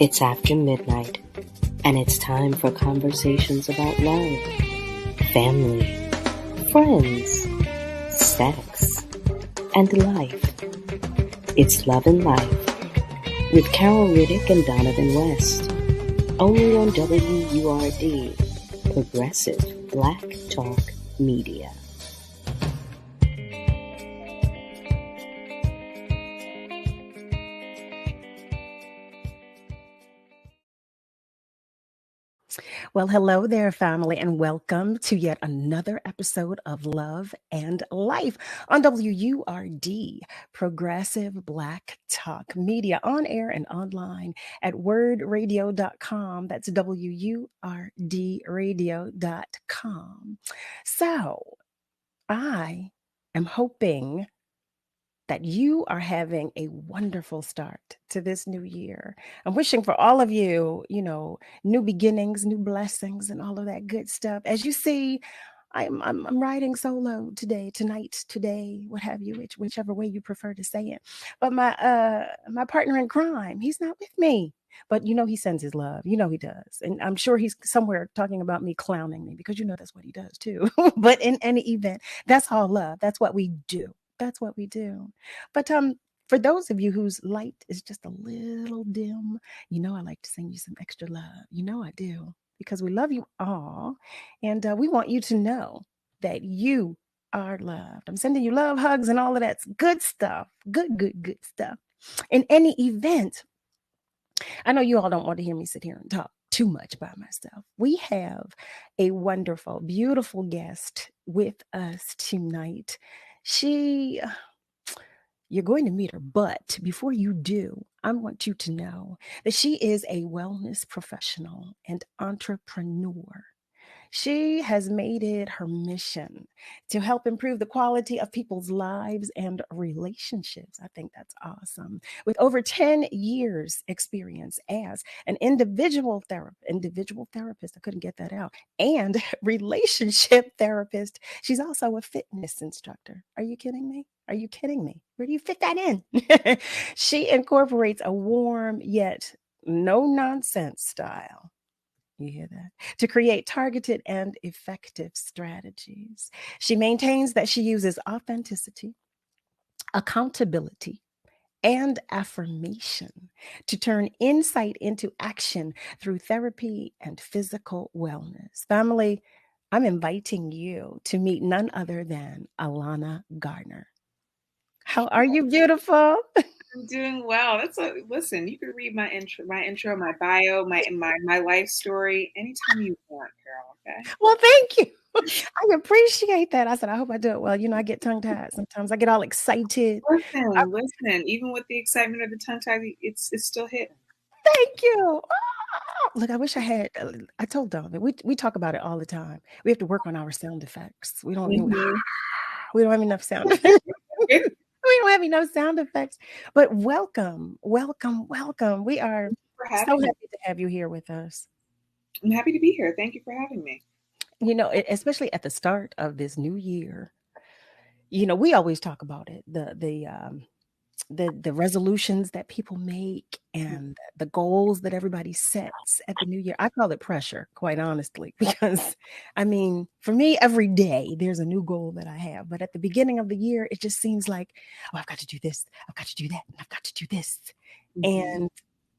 It's after midnight, and it's time for conversations about love, family, friends, sex, and life. It's Love and Life with Carol Riddick and Donovan West, only on WURD, Progressive Black Talk Media. Well, hello there, family, and welcome to yet another episode of Love and Life on WURD, Progressive Black Talk Media, on air and online at wordradio.com. That's WURDradio.com. So I am hoping that you are having a wonderful start to this new year. I'm wishing for all of you, new beginnings, new blessings, and all of that good stuff. As you see, I'm riding solo today, what have you, whichever way you prefer to say it. But my partner in crime, he's not with me. But he sends his love. He does. And I'm sure he's somewhere talking about me, clowning me, because that's what he does too. But in any event, that's all love. That's what we do. That's what we do. But for those of you whose light is just a little dim, I like to send you some extra love. I do, because we love you all. And we want you to know that you are loved. I'm sending you love, hugs, and all of that good stuff. Good stuff. In any event, I know you all don't want to hear me sit here and talk too much by myself. We have a wonderful, beautiful guest with us tonight. You're going to meet her, but before you do, I want you to know that she is a wellness professional and entrepreneur. She has made it her mission to help improve the quality of people's lives and relationships. I think that's awesome. With over 10 years experience as an individual therapist, I couldn't get that out, and relationship therapist. She's also a fitness instructor. Are you kidding me? Are you kidding me? Where do you fit that in? She incorporates a warm yet no nonsense style. You hear that? To create targeted and effective strategies. She maintains that she uses authenticity, accountability, and affirmation to turn insight into action through therapy and physical wellness. Family, I'm inviting you to meet none other than ALANNA GARDNER. How are you, beautiful? I'm doing well. Listen, you can read my intro, my bio, my life story anytime you want, Carol. Okay. Well, thank you. I appreciate that. I said, I hope I do it well. I get tongue-tied sometimes. I get all excited. Listen. Even with the excitement of the tongue tie, it's still hitting. Thank you. Oh, look, I wish I had. I told Donovan, we talk about it all the time. We have to work on our sound effects. We don't have enough sound effects. We don't have enough sound effects. But welcome. We are so happy to have you here with us. I'm happy to be here. Thank you for having me. Especially at the start of this new year, we always talk about it, the resolutions that people make and the goals that everybody sets at the new year. I call it pressure, quite honestly, because for me, every day there's a new goal that I have. But at the beginning of the year, it just seems like, oh, I've got to do this, I've got to do that, and I've got to do this. Mm-hmm. And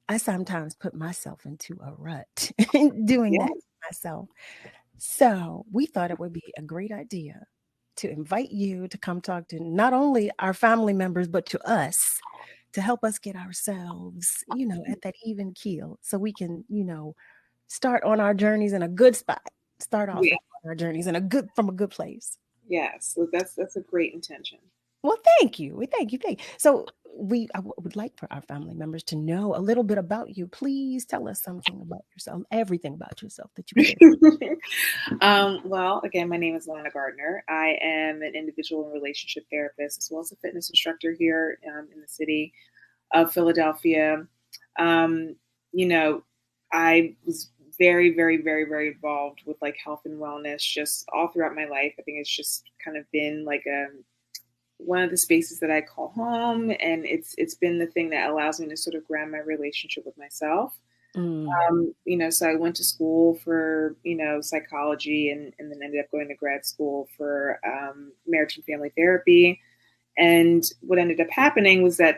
I sometimes put myself into a rut doing that to myself. So we thought it would be a great idea to invite you to come talk to not only our family members, but to us, to help us get ourselves, at that even keel, so we can, start on our journeys in a good spot. Start off on our journeys from a good place. Yes, so that's a great intention. Well, thank you. Thank you. So I would like for our family members to know a little bit about you. Please tell us something about yourself, everything about yourself that you care. Well, again, my name is ALANNA GARDNER. I am an individual and relationship therapist, as well as a fitness instructor here in the city of Philadelphia. I was very, very, very, very involved with health and wellness just all throughout my life. I think it's just kind of been one of the spaces that I call home, and it's been the thing that allows me to sort of ground my relationship with myself. Mm. So I went to school for, psychology and then ended up going to grad school for marriage and family therapy. And what ended up happening was that,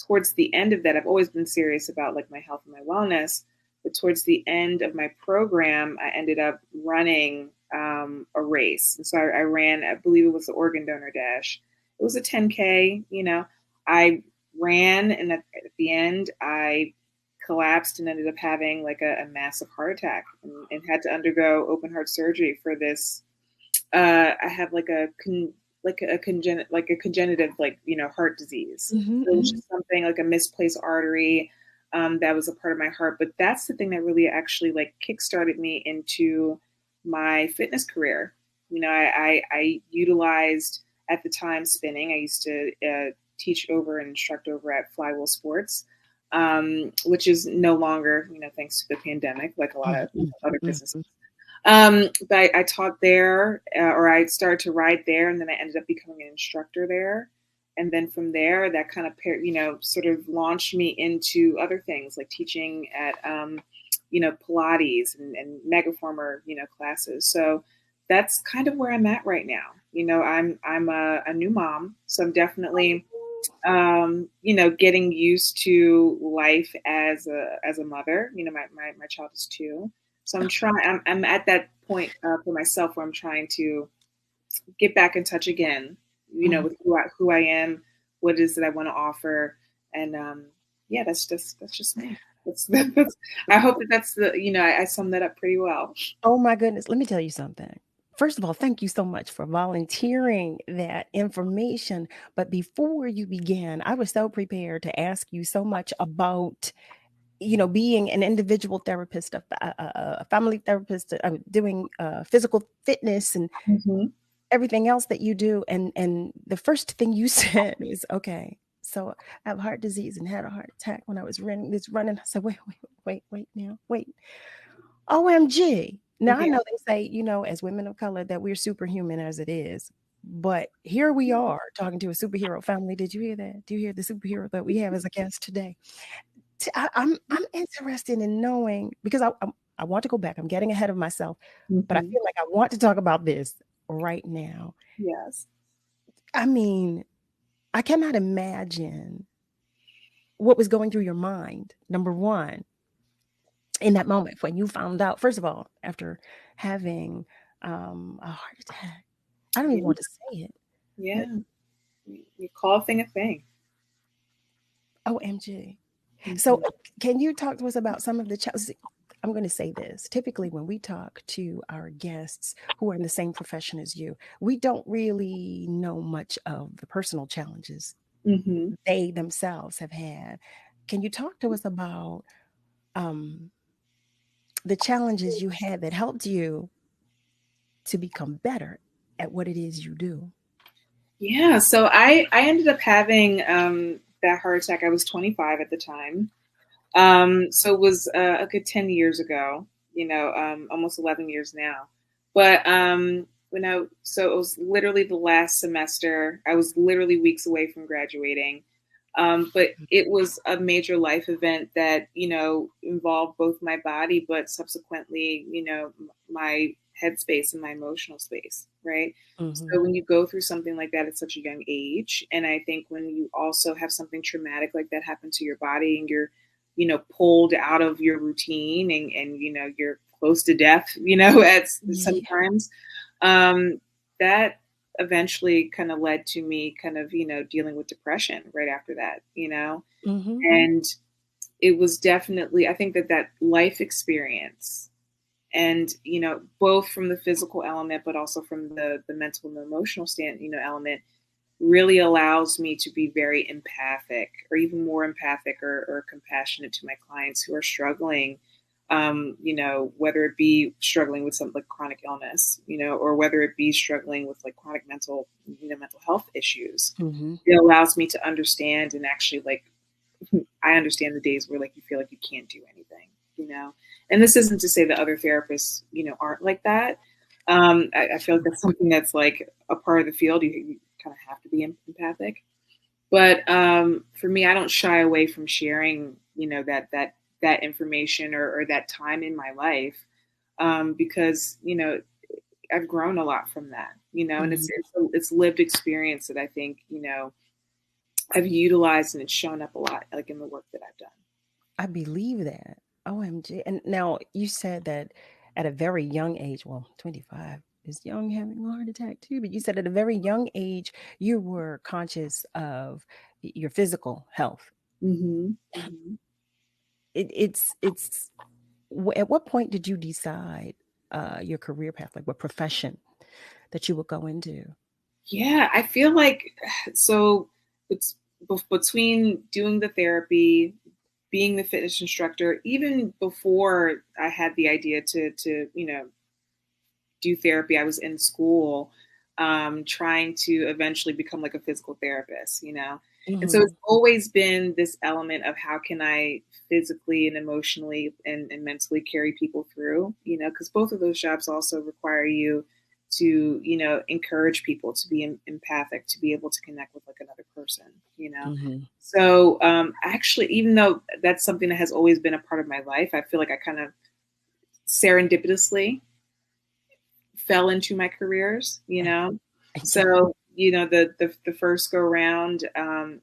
towards the end of that, I've always been serious about like my health and my wellness. But towards the end of my program, I ended up running a race. And so I ran, I believe it was the Organ Donor Dash. It was a 10K, I ran, and at the end, I collapsed and ended up having like a massive heart attack and had to undergo open heart surgery for this. I have like a congenitive heart disease. Mm-hmm, So it was mm-hmm. just something like a misplaced artery that was a part of my heart. But that's the thing that really actually like kickstarted me into my fitness career. I utilized at the time spinning. I used to teach over and instruct over at Flywheel Sports, which is no longer, thanks to the pandemic, like a lot of Mm-hmm, other businesses. mm-hmm. But I taught there, or I started to ride there, and then I ended up becoming an instructor there. And then from there, that kind of sort of launched me into other things like teaching at, Pilates and Megaformer, classes. So that's kind of where I'm at right now. I'm a new mom, so I'm definitely getting used to life as a mother. My child is 2. So I'm at that point for myself where I'm trying to get back in touch again, Mm-hmm. with who I am, what it is that I want to offer. And yeah, that's just me. I hope that's I summed that up pretty well. Oh my goodness. Let me tell you something. First of all, thank you so much for volunteering that information. But before you began, I was so prepared to ask you so much about, being an individual therapist, a family therapist, doing physical fitness and Mm-hmm. everything else that you do. And the first thing you said was, okay, so I have heart disease and had a heart attack when I was running. I said, wait now, wait. OMG. Now I Yeah. know they say, as women of color that we're superhuman as it is. But here we are talking to a superhero family. Did you hear that? Do you hear the superhero that we have as a guest today? I'm interested in knowing because I want to go back. I'm getting ahead of myself, but I Mm-hmm. feel like I want to talk about this right now. Yes. I mean, I cannot imagine what was going through your mind. Number one, in that moment when you found out, first of all, after having a heart attack, I don't even Yeah. want to say it, but Yeah. You call a thing a thing. OMG. So, Mm-hmm. can you talk to us about some of the challenges? I'm going to say this. Typically, when we talk to our guests who are in the same profession as you, we don't really know much of the personal challenges Mm-hmm. they themselves have had. Can you talk to us about um, the challenges you had that helped you to become better at what it is you do? Yeah, so I ended up having that heart attack. I was 25 at the time. So it was a good 10 years ago, almost 11 years now. But so it was literally the last semester. I was literally weeks away from graduating. But it was a major life event that, involved both my body, but subsequently, my headspace and my emotional space, right? So Mm-hmm. when you go through something like that at such a young age, and I think when you also have something traumatic like that happen to your body and you're, pulled out of your routine and you're close to death, at Yeah. sometimes, that eventually kind of led to me kind of, dealing with depression right after that, Mm-hmm. and it was definitely, I think that life experience and, both from the physical element, but also from the mental and the emotional element really allows me to be very empathic or even more empathic or compassionate to my clients who are struggling, whether it be struggling with some like chronic illness, or whether it be struggling with like chronic mental health issues. Mm-hmm. It allows me to understand and actually like, I understand the days where like you feel like you can't do anything, and this isn't to say that other therapists, aren't like that. I feel like that's something that's like a part of the field. You kind of have to be empathic. But for me, I don't shy away from sharing, that information or that time in my life, because, I've grown a lot from that, and it's lived experience that I think, I've utilized, and it's shown up a lot, like in the work that I've done. I believe that. OMG. And now you said that at a very young age, well, 25 is young having a heart attack too, but you said at a very young age, you were conscious of your physical health. Mm-hmm. Mm-hmm. It's at what point did you decide your career path, like what profession that you would go into? Yeah, I feel like so it's between doing the therapy, being the fitness instructor, even before I had the idea to do therapy, I was in school, trying to eventually become like a physical therapist, And so Mm-hmm. it's always been this element of how can I physically and emotionally and mentally carry people through, because both of those jobs also require you to, encourage people to be empathic, to be able to connect with like another person. Mm-hmm. So actually, even though that's something that has always been a part of my life, I feel like I kind of serendipitously fell into my careers. So, the first go round,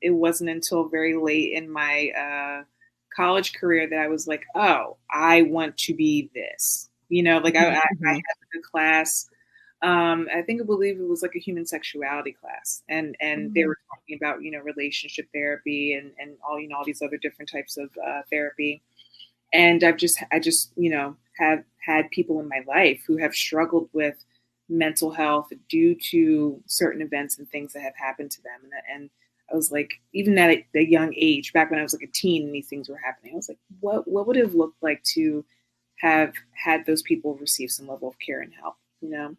it wasn't until very late in my college career that I was like, oh, I want to be this. Like I Mm-hmm. had a class. I believe it was like a human sexuality class, and they Mm-hmm. were talking about relationship therapy and all these other different types of therapy. And I just have had people in my life who have struggled with mental health due to certain events and things that have happened to them. And I was like, even at a young age, back when I was like a teen and these things were happening, I was like, what would it have looked like to have had those people receive some level of care and help, Yeah.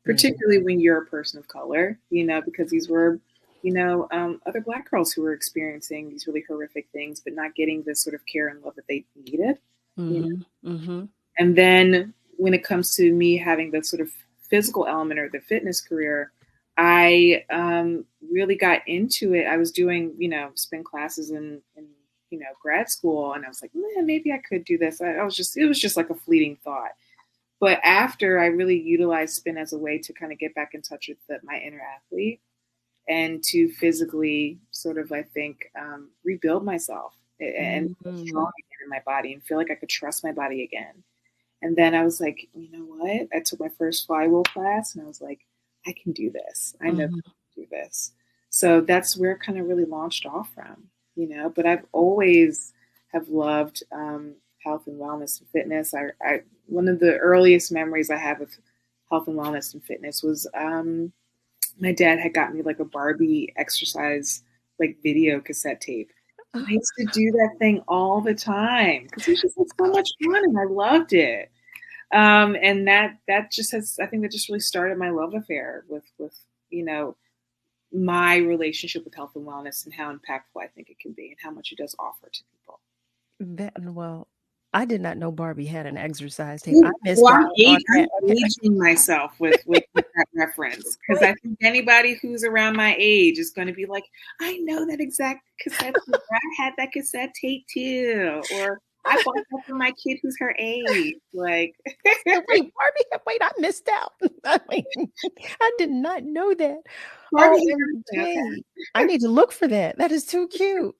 particularly when you're a person of color, because these were, other Black girls who were experiencing these really horrific things, but not getting the sort of care and love that they needed. you know. Mm-hmm. Mm-hmm. And then when it comes to me having the sort of physical element or the fitness career, I really got into it. I was doing, spin classes in grad school, and I was like, man, maybe I could do this. It was just like a fleeting thought. But after I really utilized spin as a way to kind of get back in touch with my inner athlete and to physically sort of, I think, rebuild myself and feel Mm-hmm. strong again in my body and feel like I could trust my body again. And then I was like, you know what? I took my first flywheel class and I was like, I can do this. I know I Mm-hmm. can do this. So that's where it kind of really launched off from. But I've always have loved health and wellness and fitness. I one of the earliest memories I have of health and wellness and fitness was my dad had got me like a Barbie exercise like video cassette tape. And I used to do that thing all the time because it was just like so much fun and I loved it. And that just has, I think that just really started my love affair with you know my relationship with health and wellness and how impactful I think it can be and how much it does offer to people. Well, I did not know Barbie had an exercise tape. I Ooh, missed well, out on I'm that. Okay. aging myself with that reference because I think anybody who's around my age is going to be like, I know that exact cassette tape. I had that cassette tape too, or I bought that for my kid who's her age. Like, Wait, Barbie, wait, I missed out. I did not know that. Barbie had everything. OMG. I need to look for that. That is too cute.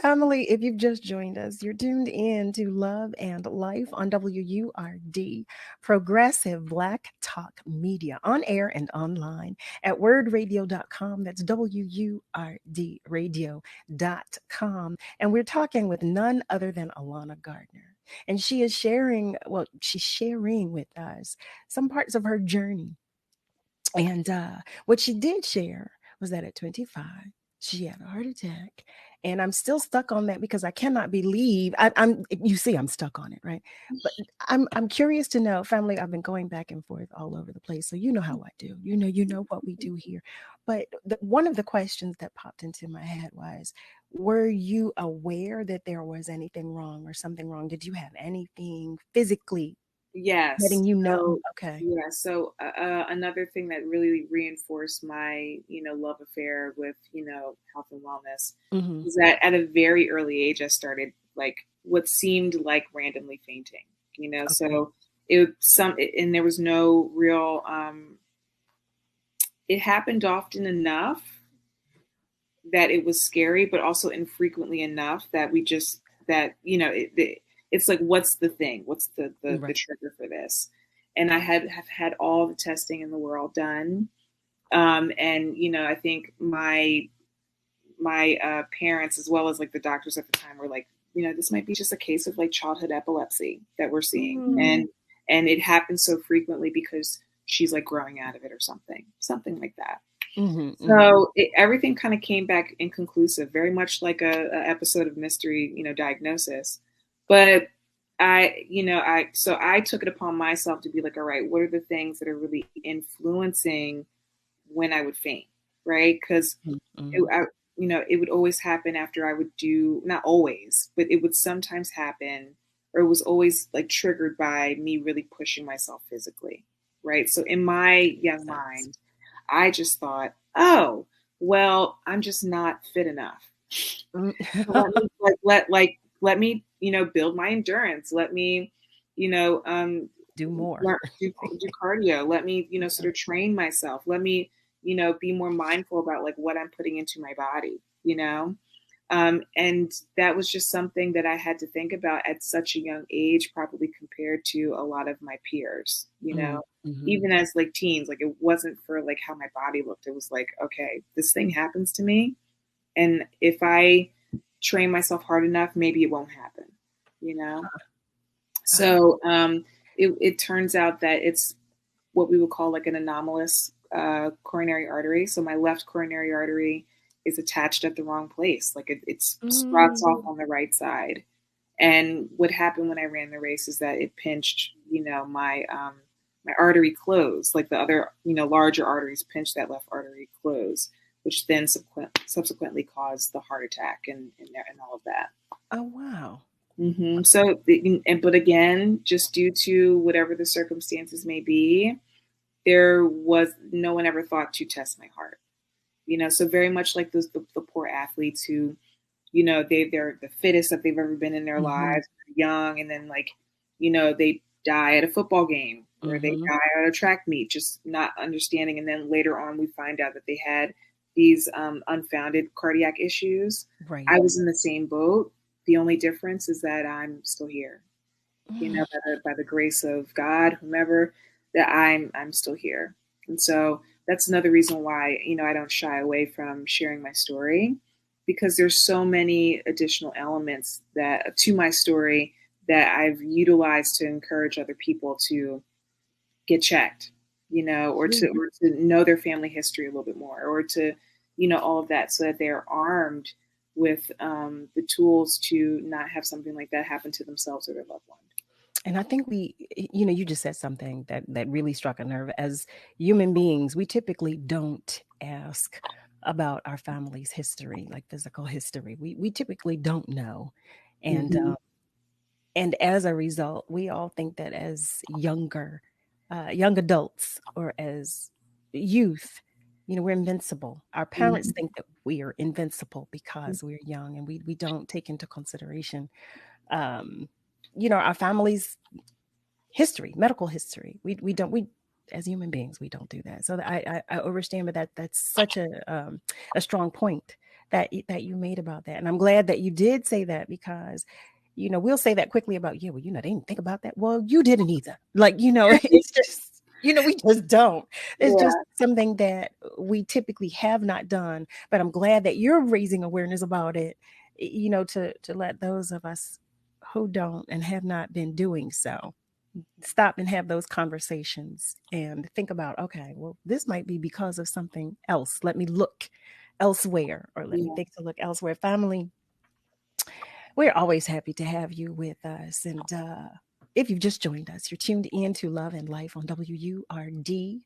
Family, if you've just joined us, you're tuned in to Love and Life on WURD, Progressive Black Talk Media, on air and online at wordradio.com. That's WURD radio.com. And we're talking with none other than ALANNA GARDNER. And she's sharing with us some parts of her journey. And what she did share was that at 25, she had a heart attack. And I'm still stuck on that because I cannot believe you see, I'm stuck on it, right? But I'm curious to know, family, I've been going back and forth all over the place. So you know how I do. You know what we do here. But one of the questions that popped into my head was, were you aware that there was anything wrong or something wrong? Did you have anything physically Yes. letting you know? So Okay. yeah. So another thing that really reinforced my love affair with health and wellness Mm-hmm. is that at a very early age I started like what seemed like randomly fainting, Okay. so and there was no real, it happened often enough that it was scary, but also infrequently enough that it's like, what's the thing? What's the Right. trigger for this? And I have had all the testing in the world done. And, I think my parents, as well as like the doctors at the time, were like, this might be just a case of like childhood epilepsy that we're seeing. Mm. And it happens so frequently because she's like growing out of it or something like that. So everything kind of came back inconclusive, very much like a episode of mystery, diagnosis. But so I took it upon myself to be like, all right, what are the things that are really influencing when I would faint, right? Because it would always happen after I would do, not always, but it would sometimes happen, or it was always like triggered by me really pushing myself physically, right? So in my young mind, I just thought, oh, well, I'm just not fit enough. Let me let me build my endurance. Let me Do more. do cardio. Let me sort of train myself. Let me be more mindful about like what I'm putting into my body. And that was just something that I had to think about at such a young age, probably compared to a lot of my peers. Even as like teens, like it wasn't for like how my body looked. It was like, okay, this thing happens to me, and if I train myself hard enough, maybe it won't happen, So it turns out that it's what we would call like an anomalous coronary artery. So my left coronary artery is attached at the wrong place. Like it sprouts off on the right side. And what happened when I ran the race is that it pinched, my artery closed, like the other, larger arteries pinched that left artery closed, which then subsequently caused the heart attack and all of that. Oh, wow. So, but again, just due to whatever the circumstances may be, there was no one ever thought to test my heart. So very much like the poor athletes who, they're the fittest that they've ever been in their lives, young, and then like, they die at a football game or they die at a track meet, just not understanding. And then later on, we find out that they had these unfounded cardiac issues. Right. I was in the same boat. The only difference is that I'm still here, by the grace of God, whomever, that I'm still here. And so that's another reason why, I don't shy away from sharing my story, because there's so many additional elements that to my story that I've utilized to encourage other people to get checked, or to know their family history a little bit more, or to, all of that, so that they're armed with the tools to not have something like that happen to themselves or their loved one. And I think you just said something that really struck a nerve. As human beings, we typically don't ask about our family's history, like physical history. We typically don't know. And and as a result, we all think that as young adults or as youth, we're invincible. Our parents think that we are invincible because we're young, and we don't take into consideration, our family's history, medical history. We don't, as human beings, we don't do that. So I understand, but that's such a strong point that you made about that. And I'm glad that you did say that, because we'll say that quickly about, yeah, well, they didn't think about that. Well, you didn't either. Like, it's just, we just don't. It's just something that we typically have not done. But I'm glad that you're raising awareness about it, to let those of us who don't and have not been doing so stop and have those conversations and think about, okay, well, this might be because of something else. Let me look elsewhere, or let me think to look elsewhere. Family, we're always happy to have you with us. And if you've just joined us, you're tuned in to Love and Life on WURD.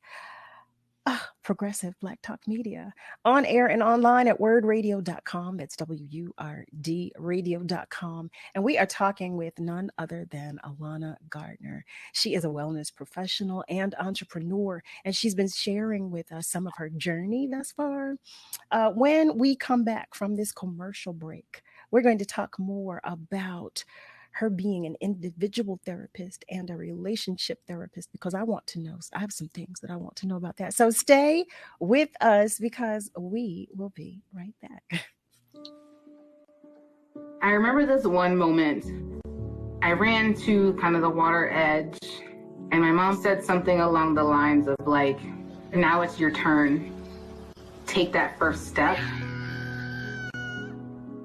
Progressive Black Talk Media, on air and online at wordradio.com. That's WURD radio.com. And we are talking with none other than ALANNA GARDNER. She is a wellness professional and entrepreneur, and she's been sharing with us some of her journey thus far. When we come back from this commercial break, we're going to talk more about her being an individual therapist and a relationship therapist, because I want to know. I have some things that I want to know about that. So stay with us because we will be right back. I remember this one moment. I ran to kind of the water edge, and my mom said something along the lines of like, now it's your turn. Take that first step.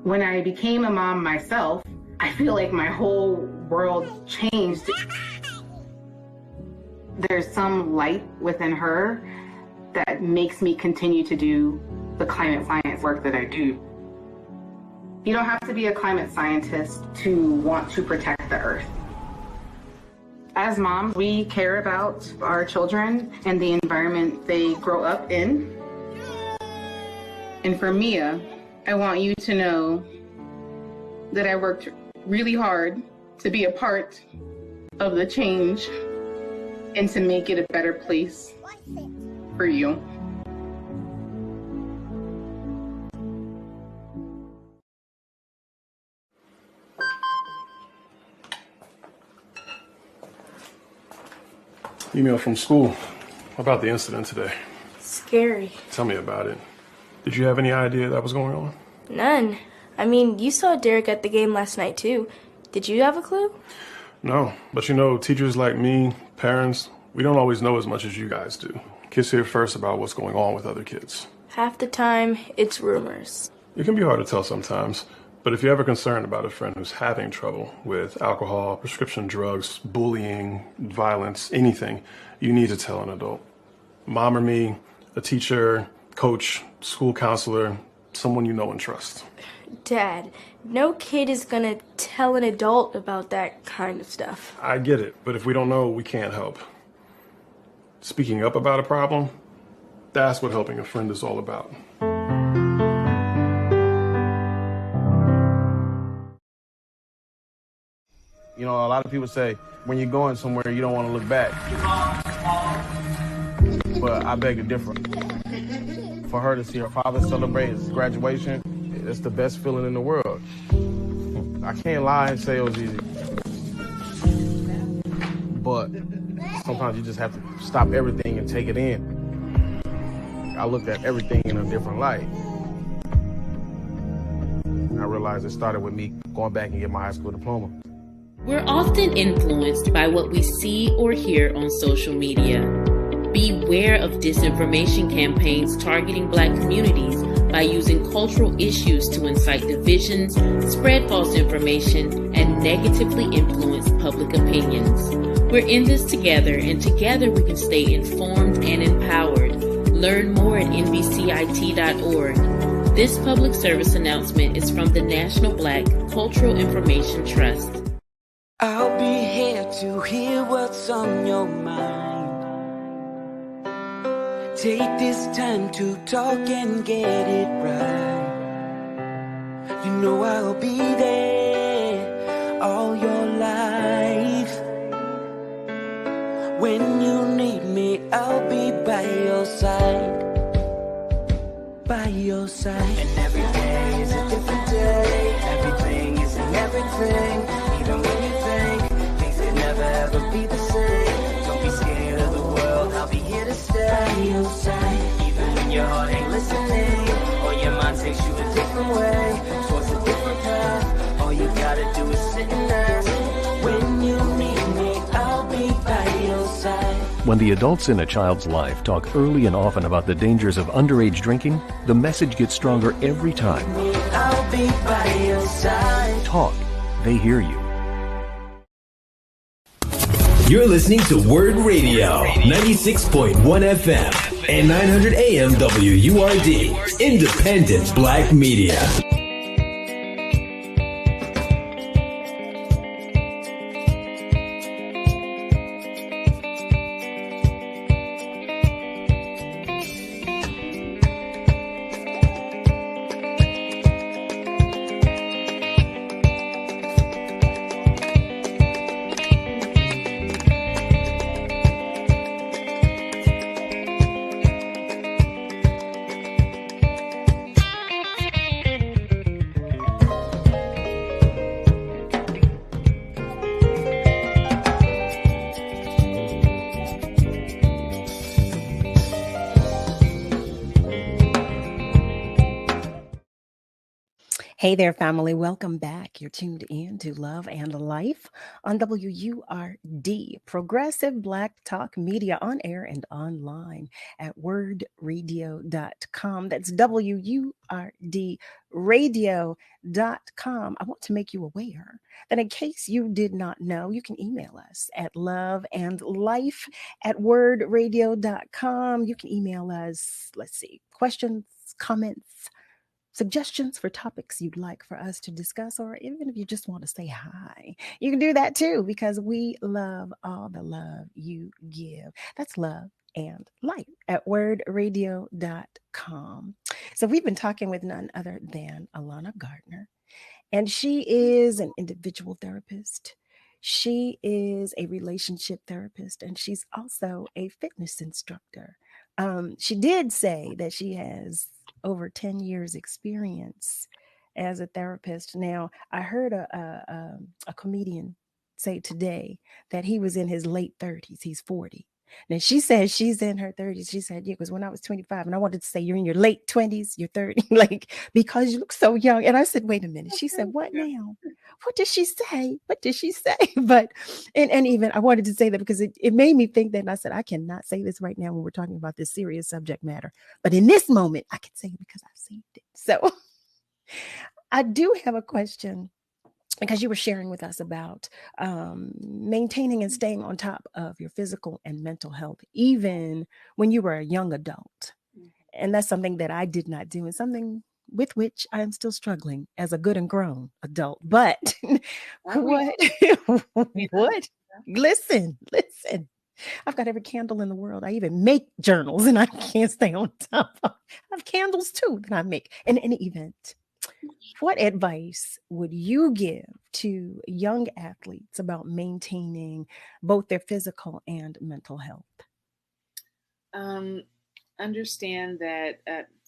When I became a mom myself, I feel like my whole world changed. There's some light within her that makes me continue to do the climate science work that I do. You don't have to be a climate scientist to want to protect the earth. As moms, we care about our children and the environment they grow up in. And for Mia, I want you to know that I worked really hard to be a part of the change and to make it a better place for you. Email from school about the incident today. Scary. Tell me about it. Did you have any idea that was going on? None. I mean, you saw Derek at the game last night too. Did you have a clue? No, but you know, teachers like me, parents, we don't always know as much as you guys do. Kids hear first about what's going on with other kids. Half the time, it's rumors. It can be hard to tell sometimes, but if you're ever concerned about a friend who's having trouble with alcohol, prescription drugs, bullying, violence, anything, you need to tell an adult. Mom or me, a teacher, coach, school counselor, someone you know and trust. Dad, no kid is gonna tell an adult about that kind of stuff. I get it, but if we don't know, we can't help. Speaking up about a problem, that's what helping a friend is all about. You know, a lot of people say when you're going somewhere, you don't want to look back. But I beg to differ. For her to see her father celebrate his graduation, it's the best feeling in the world. I can't lie and say it was easy. But sometimes you just have to stop everything and take it in. I looked at everything in a different light. I realized it started with me going back and getting my high school diploma. We're often influenced by what we see or hear on social media. Beware of disinformation campaigns targeting Black communities by using cultural issues to incite divisions, spread false information, and negatively influence public opinions. We're in this together, and together we can stay informed and empowered. Learn more at nbcit.org. This public service announcement is from the National Black Cultural Information Trust. I'll be here to hear what's on your mind. Take this time to talk and get it right. You know I'll be there all your life. When you need me, I'll be by your side. By your side. And every day is a different day. Everything is in everything. Even when you think things could never ever be the same. Don't be scared of the world, I'll be here to stay. By your side. Even when your heart ain't listening, or your mind takes you a different way, towards a different path. All you gotta do is sit and ask. When you need me, I'll be by your side. When the adults in a child's life talk early and often about the dangers of underage drinking, the message gets stronger every time. I'll be by your side. Talk. They hear you. You're listening to WURD Radio, 96.1 FM and 900 AM WURD, independent Black media. Hey there, family. Welcome back. You're tuned in to Love and Life on WURD, Progressive Black Talk Media, on air and online at wordradio.com. That's WURD radio.com. I want to make you aware that in case you did not know, you can email us at loveandlife@wordradio.com. You can email us, let's see, questions, comments, suggestions for topics you'd like for us to discuss, or even if you just want to say hi, you can do that too, because we love all the love you give. That's love and life at wordradio.com. So we've been talking with none other than ALANNA GARDNER, and she is an individual therapist. She is a relationship therapist, and she's also a fitness instructor. She did say that she has over 10 years experience as a therapist. Now, I heard a comedian say today that he was in his late 30s. He's 40. Now, she says she's in her 30s. She said, yeah, because when I was 25, and I wanted to say, you're in your late 20s, you're 30, like, because you look so young. And I said, wait a minute. She said, what now? What did she say? What did she say? But, and even I wanted to say that because it made me think that, and I said, I cannot say this right now when we're talking about this serious subject matter. But in this moment, I can say it because I've seen it. So I do have a question, because you were sharing with us about maintaining and staying on top of your physical and mental health, even when you were a young adult. And that's something that I did not do, and something with which I am still struggling as a good and grown adult. But what? Listen. I've got every candle in the world. I even make journals, and I can't stay on top of. I have candles too that I make. In any event, what advice would you give to young athletes about maintaining both their physical and mental health? Understand that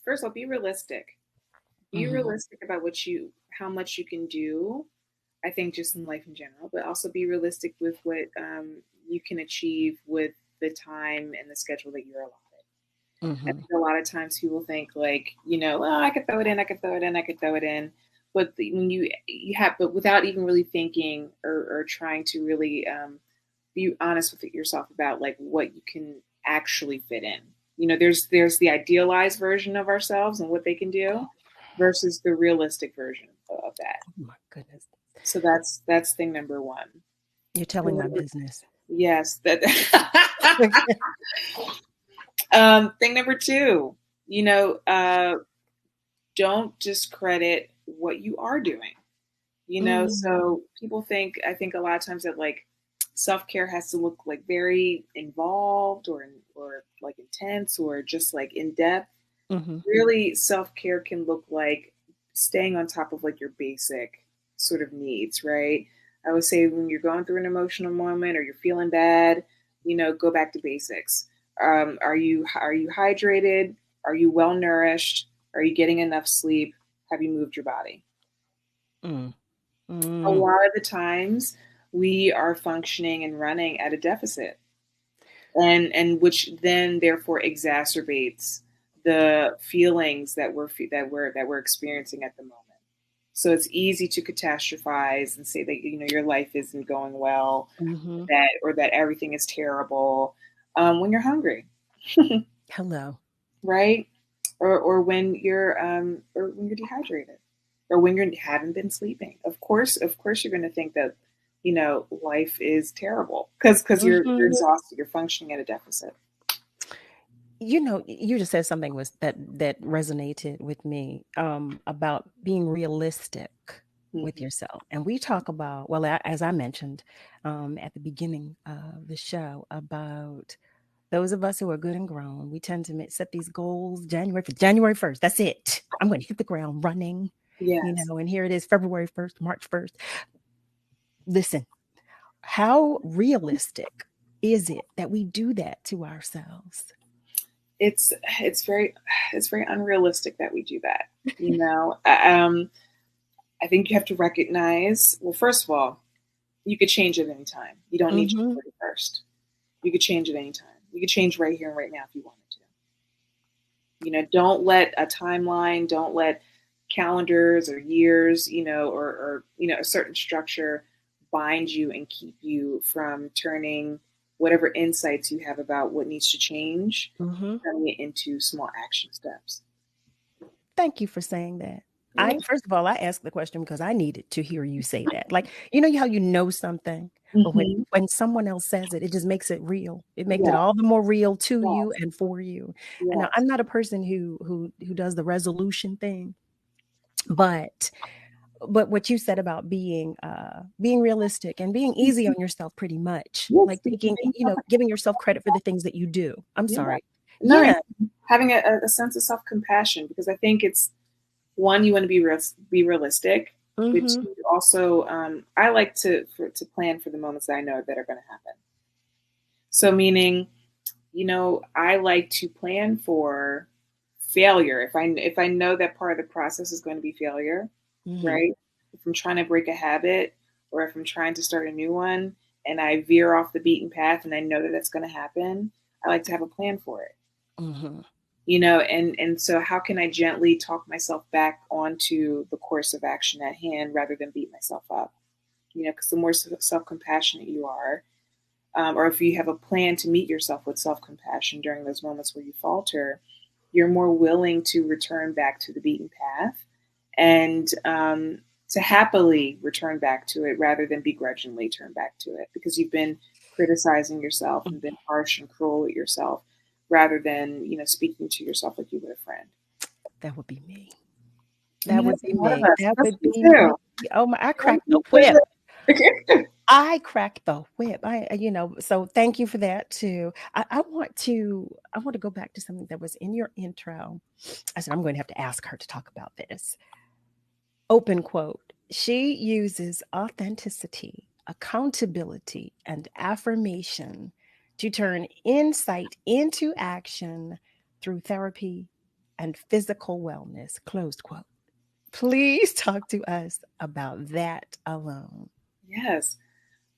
first of all, be realistic. Be realistic about how much you can do. I think just in life in general, but also be realistic with what you can achieve with the time and the schedule that you're allotted. I think a lot of times people think like, I could throw it in, I could throw it in. But when you have, but without even really thinking or trying to really be honest with yourself about like what you can actually fit in. There's the idealized version of ourselves and what they can do versus the realistic version of that. Oh my goodness. So that's thing number one. You're telling my business. Yes. Thing number two, don't discredit what you are doing. So people I think a lot of times that like self-care has to look like very involved or like intense or just like in depth. Really, self-care can look like staying on top of like your basic sort of needs, right? I would say when you're going through an emotional moment or you're feeling bad, go back to basics. Are you hydrated? Are you well nourished? Are you getting enough sleep? Have you moved your body? A lot of the times we are functioning and running at a deficit, and which then therefore exacerbates the feelings that we're experiencing at the moment. So it's easy to catastrophize and say that your life isn't going well, that everything is terrible when you're hungry. Hello. Right? Or when you're dehydrated, or when you haven't been sleeping. Of course you're going to think that life is terrible because you're exhausted, you're functioning at a deficit. You just said something that resonated with me about being realistic with yourself. And we talk about, well, as I mentioned at the beginning of the show, about those of us who are good and grown, we tend to set these goals January 1st. That's it. I'm going to hit the ground running. Yes. And here it is, February 1st, March 1st. Listen, how realistic is it that we do that to ourselves? It's very unrealistic that we do that. I think you have to recognize, well, first of all, you could change at any time. You don't need January 1st. You could change at any time. You could change right here and right now if you wanted to. Don't let a timeline, don't let calendars or years, or a certain structure bind you and keep you from turning whatever insights you have about what needs to change, turning it into small action steps. Thank you for saying that. Yeah. First of all, I asked the question because I needed to hear you say that. Like, you know how you know something, but when someone else says it, it just makes it real. It makes it all the more real to you and for you. And now, I'm not a person who does the resolution thing, but what you said about being realistic and being easy on yourself, pretty much, like taking, giving yourself credit for the things that you do. I'm sorry. No, having a sense of self-compassion, because I think it's, one, you want to be realistic, but two, also, I like to plan for the moments that I know that are going to happen. So meaning, I like to plan for failure. If I know that part of the process is going to be failure, right? If I'm trying to break a habit, or if I'm trying to start a new one and I veer off the beaten path and I know that that's going to happen, I like to have a plan for it. And so how can I gently talk myself back onto the course of action at hand rather than beat myself up? Because the more self-compassionate you are, or if you have a plan to meet yourself with self-compassion during those moments where you falter, you're more willing to return back to the beaten path and to happily return back to it rather than begrudgingly turn back to it, because you've been criticizing yourself and been harsh and cruel with yourself rather than, speaking to yourself like you would a friend. That would be me. That would be me. That would be me. Oh my, I cracked the whip. I cracked the whip. So thank you for that too. I want to go back to something that was in your intro. I said, I'm going to have to ask her to talk about this. Open quote. She uses authenticity, accountability, and affirmation to turn insight into action through therapy and physical wellness. Closed quote. Please talk to us about that alone. Yes.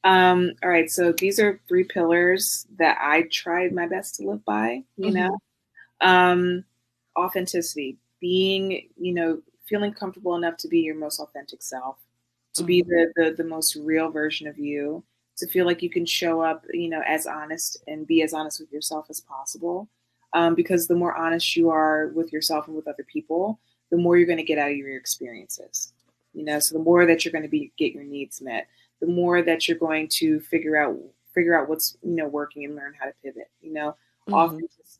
All right. So these are 3 pillars that I tried my best to live by, authenticity, being, feeling comfortable enough to be your most authentic self, to be the most real version of you, to feel like you can show up, as honest and be as honest with yourself as possible. Because the more honest you are with yourself and with other people, the more you're going to get out of your experiences, so the more that you're going to get your needs met, the more that you're going to figure out what's, working and learn how to pivot,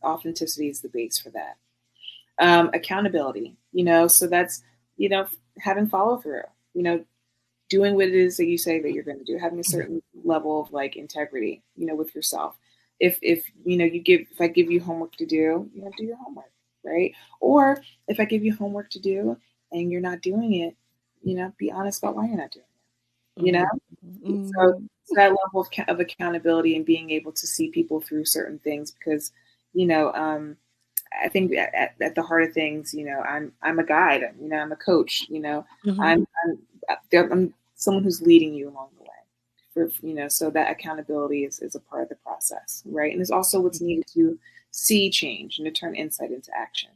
authenticity is the base for that. Accountability, so that's, having follow through, doing what it is that you say that you're going to do, having a certain level of like integrity, with yourself. If I give you homework to do, do your homework, right? Or if I give you homework to do and you're not doing it, be honest about why you're not doing it, So that level of accountability and being able to see people through certain things, because, I think at the heart of things, I'm a guide, I'm a coach, I'm someone who's leading you along the way, so that accountability is a part of the process, right? And it's also what's needed to see change and to turn insight into action,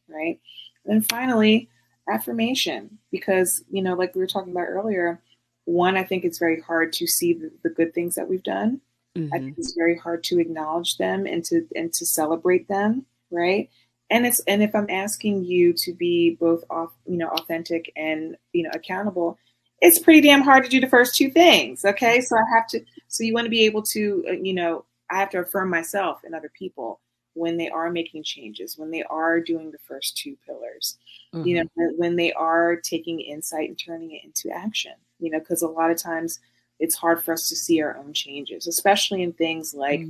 right? And then finally, affirmation, because, like we were talking about earlier, one, I think it's very hard to see the good things that we've done. I think it's very hard to acknowledge them and to celebrate them, right? And if I'm asking you to be both authentic and accountable, it's pretty damn hard to do the first 2 things. Okay, so you want to be able to I have to affirm myself and other people when they are making changes, when they are doing the first 2 pillars, when they are taking insight and turning it into action, because a lot of times it's hard for us to see our own changes, especially in things like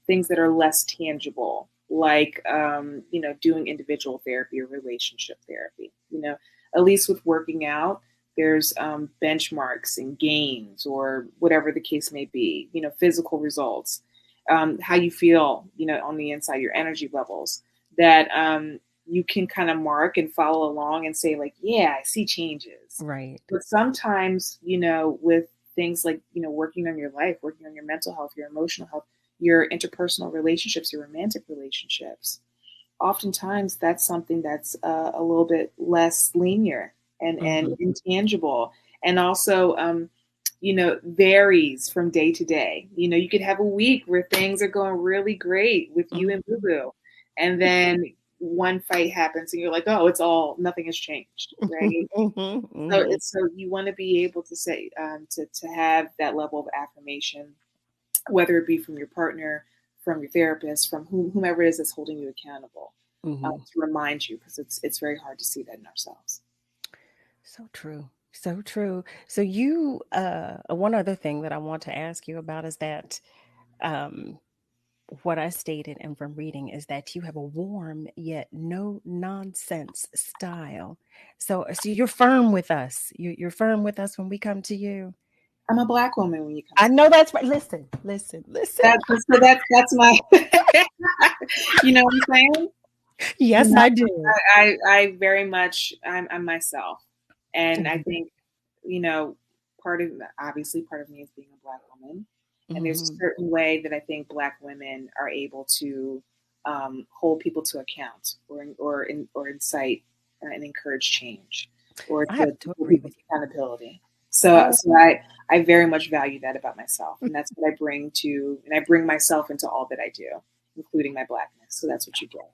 things that are less tangible, like, doing individual therapy or relationship therapy. At least with working out, there's benchmarks and gains or whatever the case may be, physical results, how you feel, on the inside, your energy levels that you can kind of mark and follow along and say like, yeah, I see changes. Right. But sometimes, with things like, working on your life, working on your mental health, your emotional health, your interpersonal relationships, your romantic relationships, oftentimes that's something that's a little bit less linear and intangible, and also, varies from day to day. You could have a week where things are going really great with you and Boo Boo, and then one fight happens and you're like, oh, nothing has changed, right? So you want to be able to say, to have that level of affirmation, whether it be from your partner, from your therapist, from whomever it is that's holding you accountable, to remind you, because it's very hard to see that in ourselves. So true. So true. So you, one other thing that I want to ask you about is that, what I stated and from reading is that you have a warm yet no nonsense style. So you're firm with us. You're firm with us when we come to you. I'm a Black woman when you come. I know that's right. Listen. That's my. You know what I'm saying? Yes, I do. I very much. I'm myself, and I think, part of me is being a Black woman. And there's a certain way that I think Black women are able to hold people to account, or incite and encourage change, or I have to agree with you. Accountability. So I very much value that about myself, and that's what I bring and I bring myself into all that I do, including my Blackness. So that's what you get.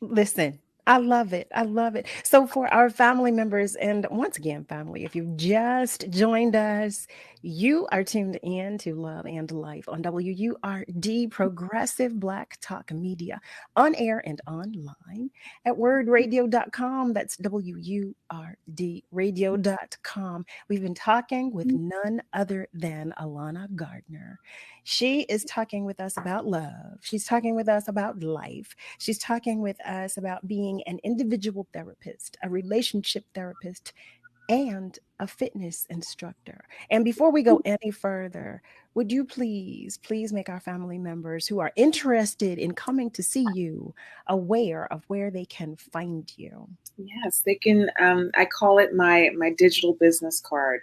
Listen, I love it. I love it. So for our family members, and once again, family, if you've just joined us, you are tuned in to Love and Life on WURD, Progressive Black Talk Media, on air and online at wordradio.com. That's WURDradio.com. We've been talking with none other than ALANNA GARDNER. She is talking with us about love. She's talking with us about life. She's talking with us about being an individual therapist, a relationship therapist, and a fitness instructor. And before we go any further, would you please make our family members who are interested in coming to see you aware of where they can find you? Yes, they can. I call it my digital business card.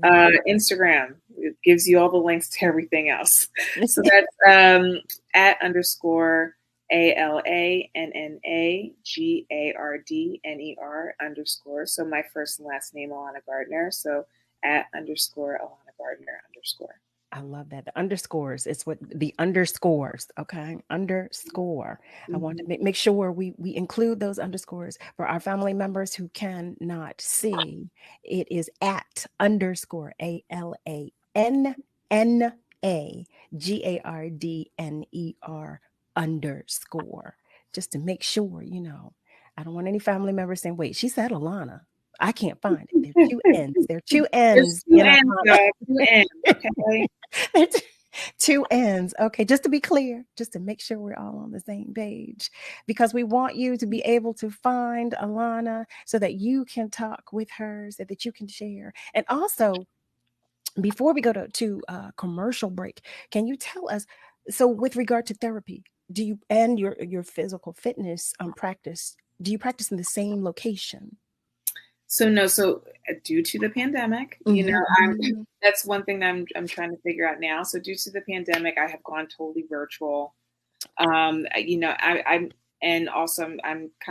Instagram, it gives you all the links to everything else. So that's at _ ALANNAGARDNER _ So my first and last name, ALANNA GARDNER. So at _ ALANNA GARDNER _ I love that. The underscores. It's what the underscores. Okay. Underscore. I want to make sure we include those underscores for our family members who cannot see. It is at _ ALANNAGARDNER _ just to make sure, I don't want any family members saying, wait, she said ALANNA. I can't find it. There are two N's. There are two N's. Two N's, okay. Two N's. Okay. Just to be clear, just to make sure we're all on the same page, because we want you to be able to find ALANNA so that you can talk with her, so that you can share. And also, before we go to commercial break, can you tell us, so with regard to therapy, do you, and your physical fitness practice, do you practice in the same location? So due to the pandemic, that's one thing that I'm trying to figure out now. So due to the pandemic, I have gone totally virtual. I'm kind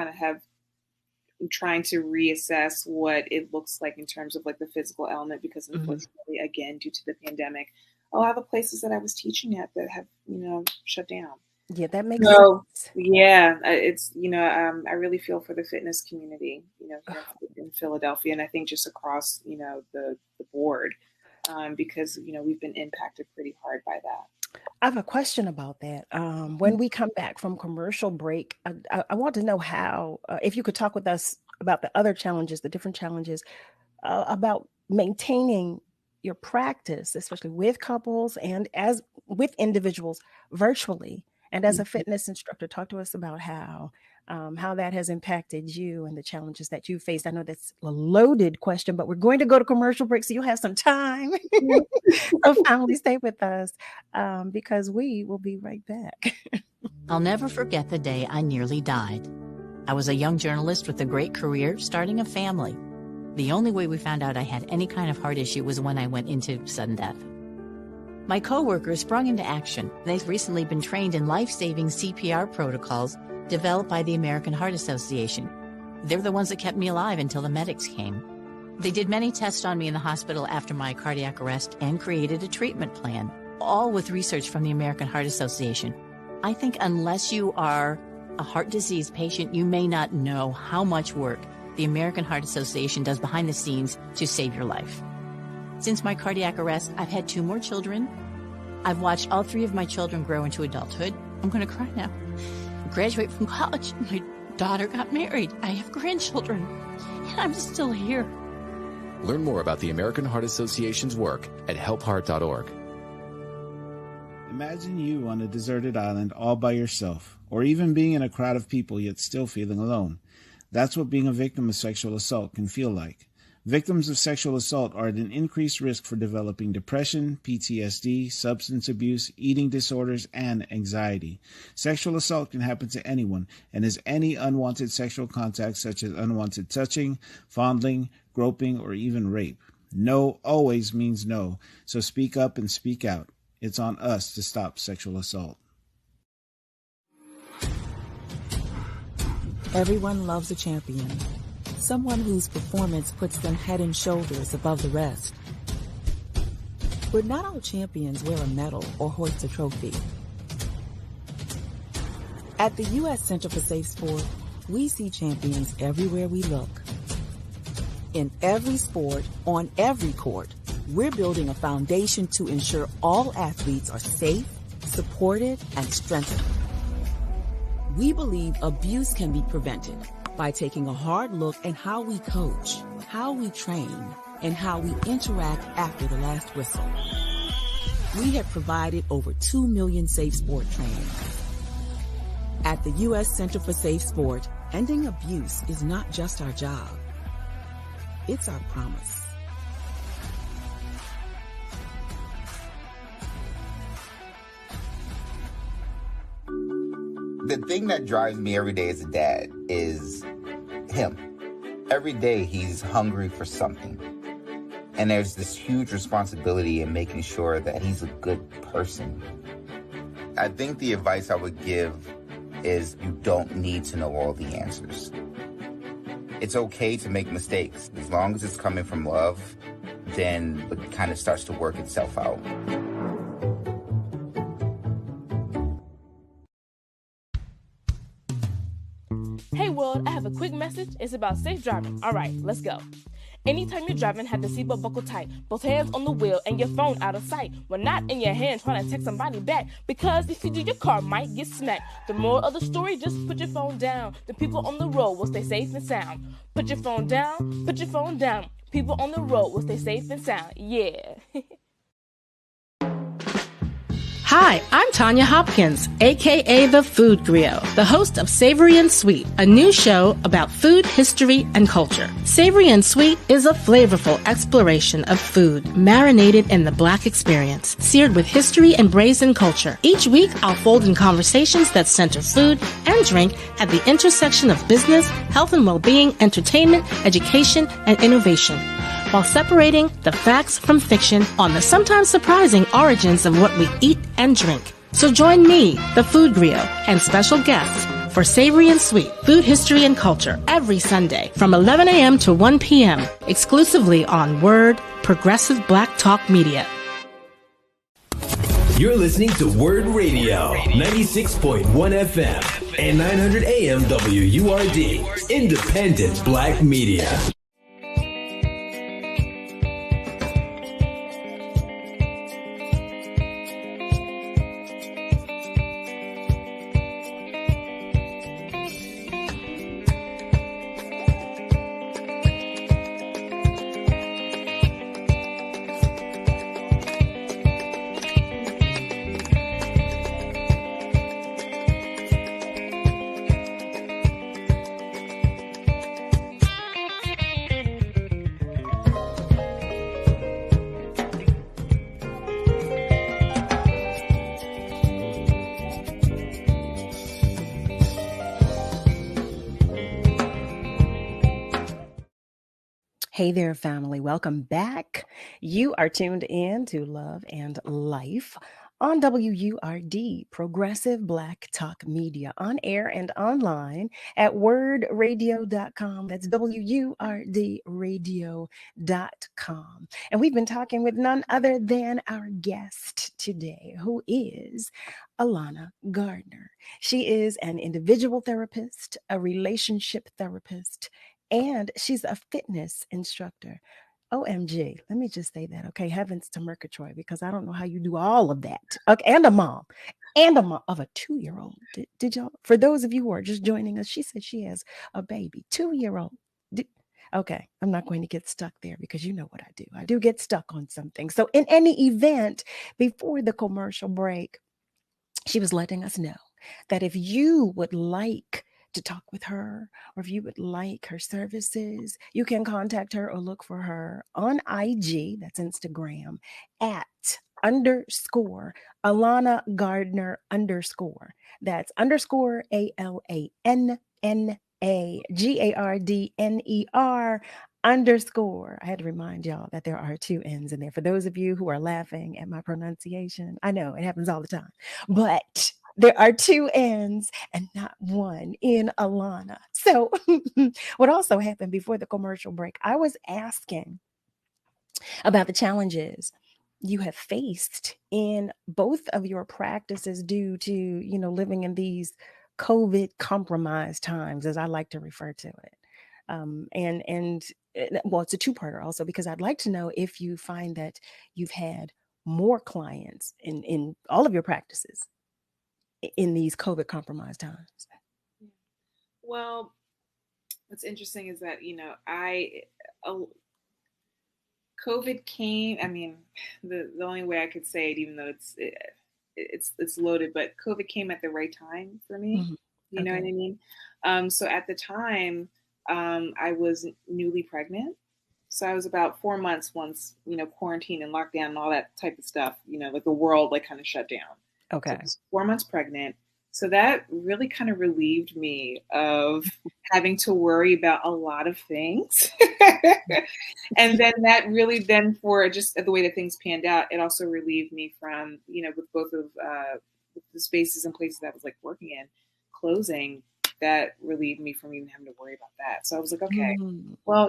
of trying to reassess what it looks like in terms of like the physical element, because unfortunately, again, due to the pandemic, a lot of the places that I was teaching at that have, shut down. Yeah, that makes sense. Yeah, it's, I really feel for the fitness community, here in Philadelphia, and I think just across, the board, because, we've been impacted pretty hard by that. I have a question about that. When we come back from commercial break, I want to know how, if you could talk with us about the other challenges, the different challenges, about maintaining your practice, especially with couples and as with individuals virtually. And as a fitness instructor, talk to us about how that has impacted you and the challenges that you faced. I know that's a loaded question, but we're going to go to commercial break, so you'll have some time. So family, stay with us because we will be right back. I'll never forget the day I nearly died. I was a young journalist with a great career, starting a family. The only way we found out I had any kind of heart issue was when I went into sudden death. My coworkers sprung into action. They've recently been trained in life-saving CPR protocols developed by the American Heart Association. They're the ones that kept me alive until the medics came. They did many tests on me in the hospital after my cardiac arrest and created a treatment plan, all with research from the American Heart Association. I think unless you are a heart disease patient, you may not know how much work the American Heart Association does behind the scenes to save your life. Since my cardiac arrest, I've had 2 more children. I've watched all 3 of my children grow into adulthood. I'm going to cry now. Graduate from college. My daughter got married. I have grandchildren. And I'm still here. Learn more about the American Heart Association's work at helpheart.org. Imagine you on a deserted island all by yourself, or even being in a crowd of people yet still feeling alone. That's what being a victim of sexual assault can feel like. Victims of sexual assault are at an increased risk for developing depression, PTSD, substance abuse, eating disorders, and anxiety. Sexual assault can happen to anyone and is any unwanted sexual contact such as unwanted touching, fondling, groping, or even rape. No always means no, so speak up and speak out. It's on us to stop sexual assault. Everyone loves a champion. Someone whose performance puts them head and shoulders above the rest. But not all champions wear a medal or hoist a trophy. At the U.S. Center for Safe Sport, we see champions everywhere we look. In every sport, on every court, we're building a foundation to ensure all athletes are safe, supported, and strengthened. We believe abuse can be prevented by taking a hard look at how we coach, how we train, and how we interact after the last whistle. We have provided over 2 million safe sport trainings. At the U.S. Center for Safe Sport, ending abuse is not just our job. It's our promise. The thing that drives me every day as a dad is him. Every day he's hungry for something. And there's this huge responsibility in making sure that he's a good person. I think the advice I would give is you don't need to know all the answers. It's okay to make mistakes. As long as it's coming from love, then it kind of starts to work itself out. Hey world, I have a quick message. It's about safe driving. All right, let's go. Anytime you're driving, have the seatbelt buckled tight. Both hands on the wheel and your phone out of sight. When not in your hand trying to text somebody back. Because if you do, your car might get smacked. The moral of the story, just put your phone down. The people on the road will stay safe and sound. Put your phone down, put your phone down. People on the road will stay safe and sound. Yeah. Hi, I'm Tanya Hopkins, aka The Food Griot, the host of Savory and Sweet, a new show about food, history, and culture. Savory and Sweet is a flavorful exploration of food, marinated in the Black experience, seared with history and brazen culture. Each week, I'll fold in conversations that center food and drink at the intersection of business, health and well-being, entertainment, education, and innovation, while separating the facts from fiction on the sometimes surprising origins of what we eat and drink. So join me, the Food Griot, and special guests for Savory and Sweet, Food, History, and Culture every Sunday from 11 a.m. to 1 p.m. exclusively on WURD, Progressive Black Talk Media. You're listening to WURD Radio, 96.1 FM and 900 AM WURD, Independent Black Media. Hey there, family. Welcome back. You are tuned in to Love and Life on WURD, Progressive Black Talk Media, on air and online at wordradio.com. That's WURDradio.com. And we've been talking with none other than our guest today, who is ALANNA GARDNER. She is an individual therapist, a relationship therapist, and she's a fitness instructor. OMG, let me just say that, okay? Heavens to Murgatroyd, because I don't know how you do all of that. Okay, and a mom of a 2-year-old. Did y'all, for those of you who are just joining us, she said she has a baby, 2-year-old. Okay, I'm not going to get stuck there because you know what I do. I do get stuck on something. So in any event, before the commercial break, she was letting us know that if you would like to talk with her, or if you would like her services, you can contact her or look for her on IG, that's Instagram, at _ ALANNA GARDNER _ that's _ ALANNA GARDNER I had to remind y'all that there are 2 N's in there. For those of you who are laughing at my pronunciation, I know it happens all the time, but there are 2 N's and not 1 in ALANNA. So what also happened before the commercial break, I was asking about the challenges you have faced in both of your practices due to, living in these COVID compromised times, as I like to refer to it. Well, it's a 2-parter also, because I'd like to know if you find that you've had more clients in all of your practices in these COVID compromised times. Well, what's interesting is that, COVID came, I mean, the only way I could say it, even though it's loaded, but COVID came at the right time for me. Mm-hmm. You know what I mean? So at the time, I was newly pregnant. So I was about 4 months once, quarantine and lockdown and all that type of stuff, like the world kind of shut down. Okay. So I was 4 months pregnant. So that really kind of relieved me of having to worry about a lot of things. And then that really for just the way that things panned out, it also relieved me from, with both of the spaces and places that I was working in closing, that relieved me from even having to worry about that. So I was like, okay, well,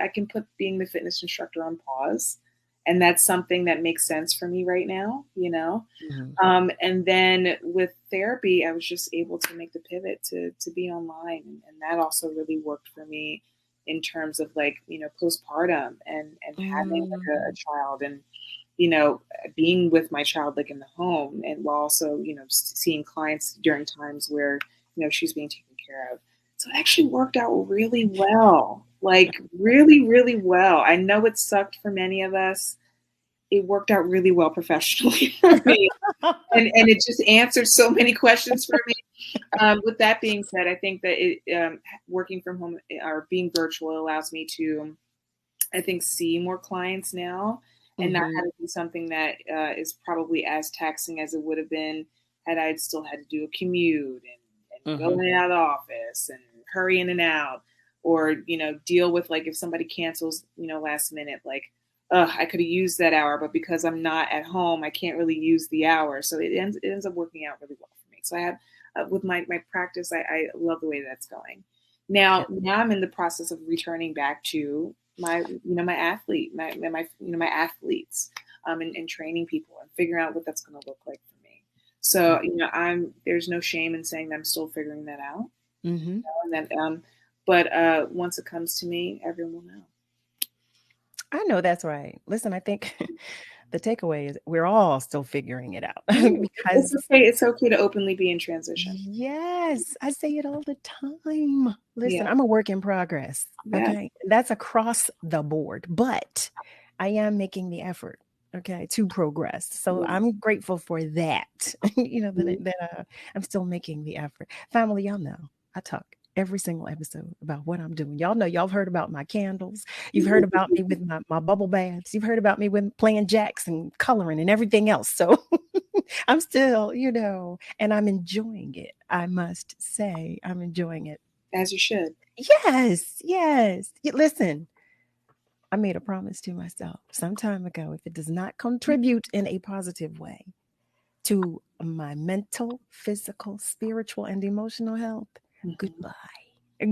I can put being the fitness instructor on pause. And that's something that makes sense for me right now, Mm-hmm. And then with therapy, I was just able to make the pivot to be online. And that also really worked for me in terms of postpartum and having a child and, being with my child in the home, and while also, seeing clients during times where, she's being taken care of. So it actually worked out really well, really, really well. I know it sucked for many of us. It worked out really well professionally for me. and it just answered so many questions for me. With that being said, I think that working from home or being virtual allows me to, I think, see more clients now and not have to do something that is probably as taxing as it would have been had I still had to do a commute and go in and out of the office and hurry in and out, or, deal with if somebody cancels, last minute, I could have used that hour, but because I'm not at home, I can't really use the hour. So it ends up working out really well for me. So I have, with my practice, I love the way that's going. Now I'm in the process of returning back to my athletes, and training people and figuring out what that's going to look like for me. So, there's no shame in saying that I'm still figuring that out. Mm-hmm. And that, but once it comes to me, everyone will know. I know that's right. Listen, I think the takeaway is we're all still figuring it out. Because it's okay to openly be in transition. Yes, I say it all the time. Listen, Yeah. I'm a work in progress. Yeah. Okay. That's across the board, but I am making the effort, okay, to progress. So I'm grateful for that. That I'm still making the effort. Family, y'all know I talk every single episode about what I'm doing. Y'all know, y'all have heard about my candles. You've heard about me with my bubble baths. You've heard about me with playing jacks and coloring and everything else. So I'm still, and I'm enjoying it. I must say, I'm enjoying it. As you should. Yes. Listen, I made a promise to myself some time ago. If it does not contribute in a positive way, to my mental, physical, spiritual, and emotional health, goodbye.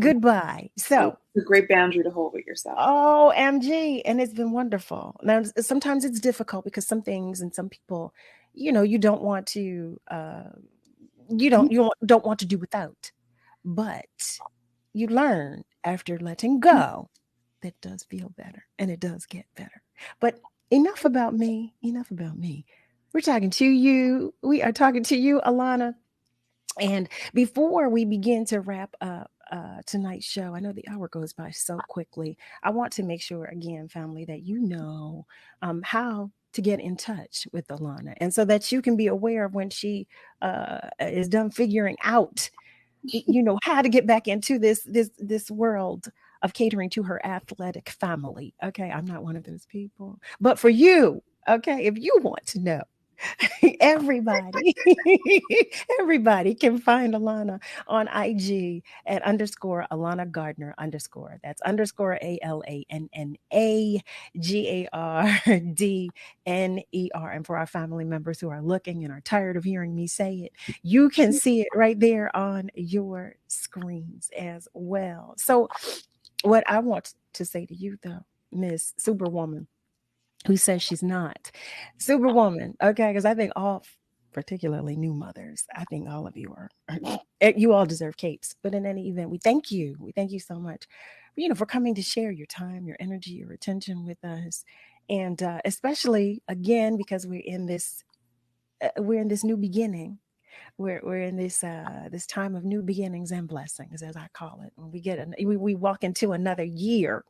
Goodbye. So it's a great boundary to hold with yourself. Oh, MG. And it's been wonderful. Now, sometimes it's difficult because some things and some people, you don't want to, you don't want to do without, but you learn after letting go that does feel better and it does get better. But enough about me. We're talking to you. We are talking to you, Alanna. And before we begin to wrap up tonight's show, I know the hour goes by so quickly. I want to make sure, again, family, that you know how to get in touch with Alanna, and so that you can be aware of when she is done figuring out, how to get back into this world of catering to her athletic family. Okay, I'm not one of those people, but for you, okay, if you want to know. Everybody can find Alanna on IG at _Alanna Gardner _. That's _ALANNA GARDNER. And for our family members who are looking and are tired of hearing me say it, you can see it right there on your screens as well. So what I want to say to you, though, Miss Superwoman, who says she's not Superwoman, okay? Because I think all, particularly new mothers, I think all of you you all deserve capes. But in any event, we thank you. We thank you so much, for coming to share your time, your energy, your attention with us, and especially again because we're in this new beginning. We're in this time of new beginnings and blessings, as I call it. When we walk into another year,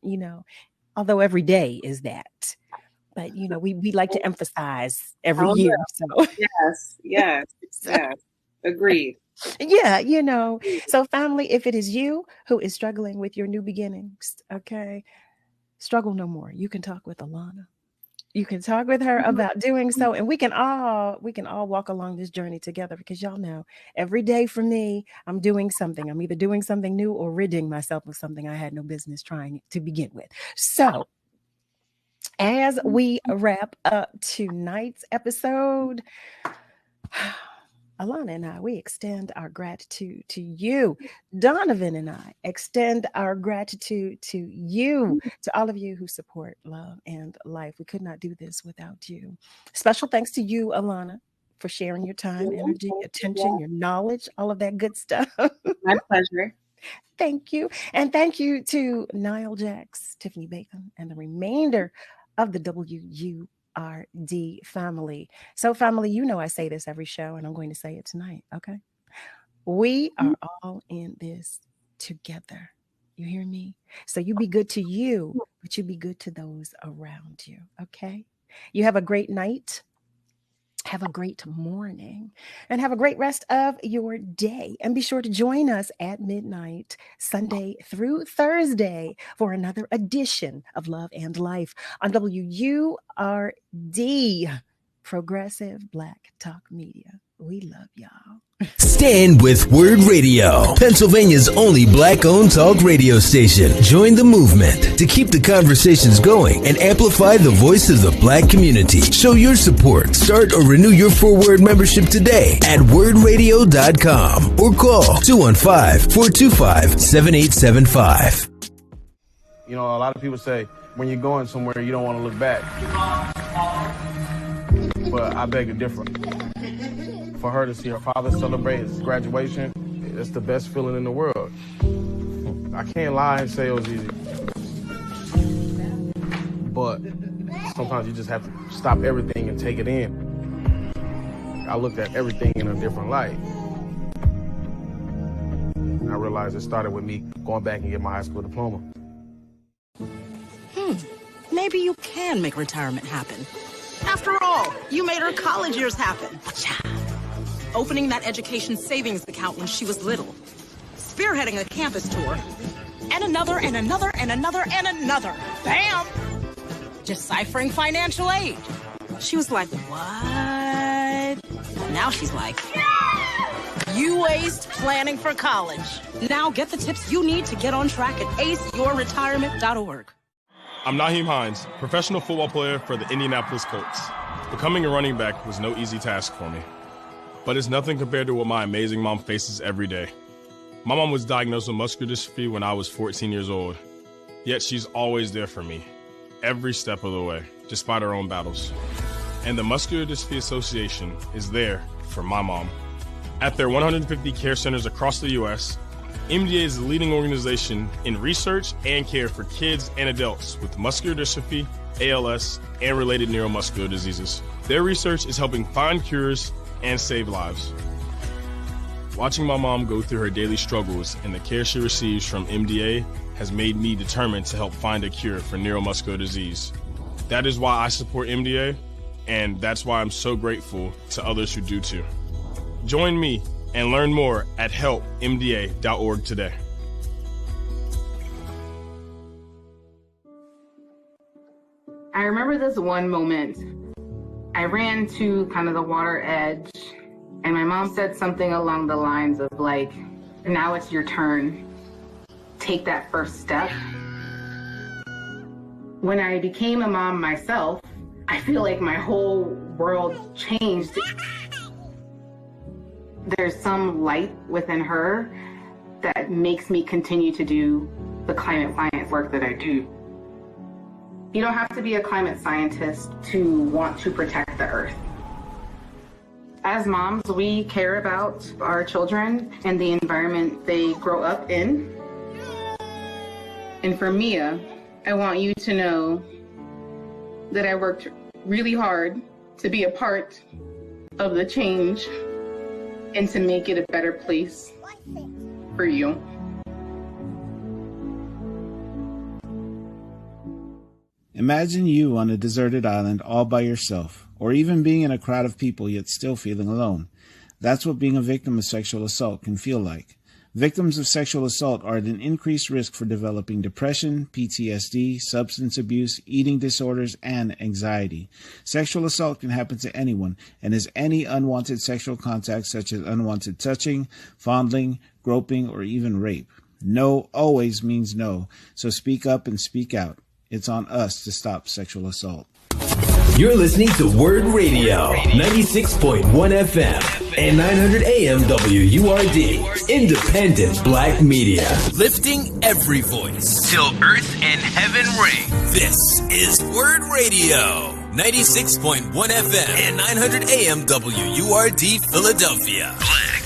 although every day is that. But, we like to emphasize every year. So Yes. Agreed. Yeah, So family, if it is you who is struggling with your new beginnings, okay, struggle no more. You can talk with Alanna. You can talk with her about doing so. And we can all walk along this journey together, because y'all know every day for me, I'm doing something. I'm either doing something new or ridding myself of something I had no business trying to begin with. So as we wrap up tonight's episode, Alanna and I, we extend our gratitude to you. Donovan and I extend our gratitude to you, to all of you who support Love and Life. We could not do this without you. Special thanks to you, Alanna, for sharing your time, energy, attention, your knowledge, all of that good stuff. My pleasure. Thank you. And thank you to Niall Jacks, Tiffany Bacon, and the remainder of the WURD family. So family, I say this every show, and I'm going to say it tonight, okay? We are all in this together. You hear me? So you be good to you, but you be good to those around you, okay? You have a great night. Have a great morning, and have a great rest of your day. And be sure to join us at midnight, Sunday through Thursday, for another edition of Love and Life on WURD, Progressive Black Talk Media. We love y'all. Stand with WURD Radio, Pennsylvania's only Black-owned talk radio station. Join the movement to keep the conversations going and amplify the voice of the Black community. Show your support. Start or renew your WURD membership today at WURDradio.com or call 215-425-7875. A lot of people say when you're going somewhere, you don't want to look back. But I beg to differ. For her to see her father celebrate his graduation, it's the best feeling in the world. I can't lie and say it was easy. But sometimes you just have to stop everything and take it in. I looked at everything in a different light. And I realized it started with me going back and getting my high school diploma. Maybe you can make retirement happen. After all, you made her college years happen. Opening that education savings account when she was little. Spearheading a campus tour. And another, and another, and another, and another. Bam! Deciphering financial aid. She was like, what? Now she's like, you waste planning for college. Now get the tips you need to get on track at aceyourretirement.org. I'm Naheem Hines, professional football player for the Indianapolis Colts. Becoming a running back was no easy task for me. but it's nothing compared to what my amazing mom faces every day. My mom was diagnosed with muscular dystrophy when I was 14 years old, yet she's always there for me, every step of the way, despite her own battles. And the Muscular Dystrophy Association is there for my mom. At their 150 care centers across the U.S., MDA is the leading organization in research and care for kids and adults with muscular dystrophy, ALS, and related neuromuscular diseases. Their research is helping find cures and save lives. Watching my mom go through her daily struggles and the care she receives from MDA has made me determined to help find a cure for neuromuscular disease. That is why I support MDA, and that's why I'm so grateful to others who do too. Join me and learn more at helpmda.org today. I remember this one moment. I ran to kind of the water edge, and my mom said something along the lines of like, now it's your turn. Take that first step. When I became a mom myself, I feel like my whole world changed. There's some light within her that makes me continue to do the climate science work that I do. You don't have to be a climate scientist to want to protect the earth. As moms, we care about our children and the environment they grow up in. And for Mia, I want you to know that I worked really hard to be a part of the change and to make it a better place for you. Imagine you on a deserted island all by yourself, or even being in a crowd of people yet still feeling alone. That's what being a victim of sexual assault can feel like. Victims of sexual assault are at an increased risk for developing depression, PTSD, substance abuse, eating disorders, and anxiety. Sexual assault can happen to anyone and is any unwanted sexual contact such as unwanted touching, fondling, groping, or even rape. No always means no, so speak up and speak out. It's on us to stop sexual assault. You're listening to WURD Radio, 96.1 FM and 900 AM WURD, independent black media. Lifting every voice till earth and heaven ring. This is WURD Radio, 96.1 FM and 900 AM WURD, Philadelphia. Black